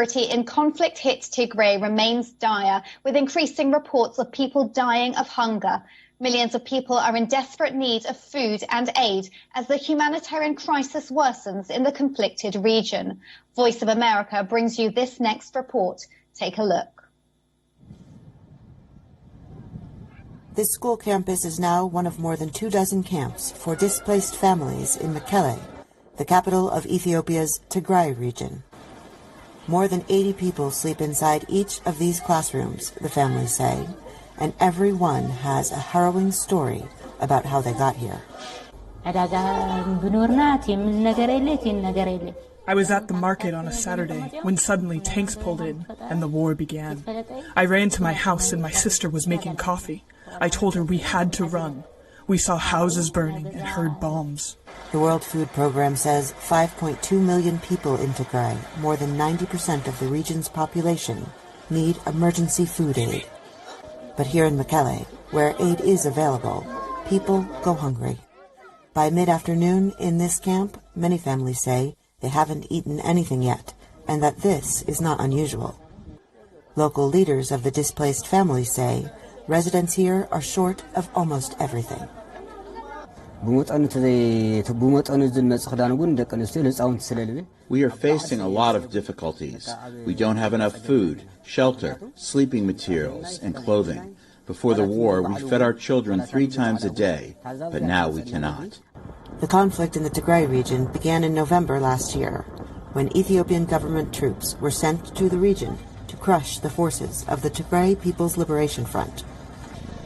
insecurity in conflict-hit Tigray remains dire, with increasing reports of people dying of hunger. Millions of people are in desperate need of food and aid as the humanitarian crisis worsens in the conflicted region. Voice of America brings you this next report. Take a look. This school campus is now one of more than 24 camps for displaced families in Mekelle, the capital of Ethiopia's Tigray region. More than 80 people sleep inside each of these classrooms, the families say, and every one has a harrowing story about how they got here. I was at the market on a Saturday when suddenly tanks pulled in and the war began. I ran to my house and my sister was making coffee. I told her we had to run. We saw houses burning and heard bombs. The World Food Programme says 5.2 million people in Tigray, more than 90% of the region's population, need emergency food aid. But here in Mekelle, where aid is available, people go hungry. By mid-afternoon in this camp, many families say they haven't eaten anything yet, and that this is not unusual. Local leaders of the displaced families say residents here are short of almost everything. We are facing a lot of difficulties. We don't have enough food, shelter, sleeping materials, and clothing. Before the war, we fed our children 3 times a day, but now we cannot. The conflict in the Tigray region began in November last year, when Ethiopian government troops were sent to the region to crush the forces of the Tigray People's Liberation Front.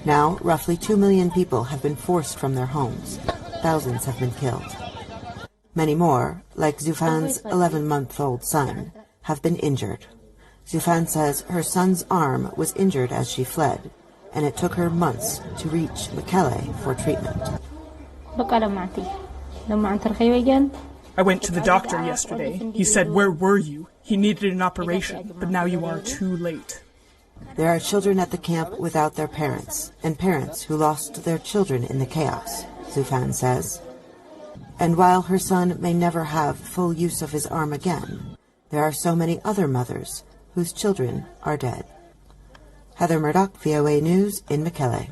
Now, roughly 2 million people have been forced from their homes. Thousands have been killed. Many more, like Zufan's 11-month-old son, have been injured. Zufan says her son's arm was injured as she fled, and it took her months to reach Mekelle for treatment. I went to the doctor yesterday. He said, "Where were you? He needed an operation, but now you are too late." There are children at the camp without their parents, and parents who lost their children in the chaos, Zufan says. And while her son may never have full use of his arm again, there are so many other mothers whose children are dead. Heather Murdoch, VOA News in Mekelle.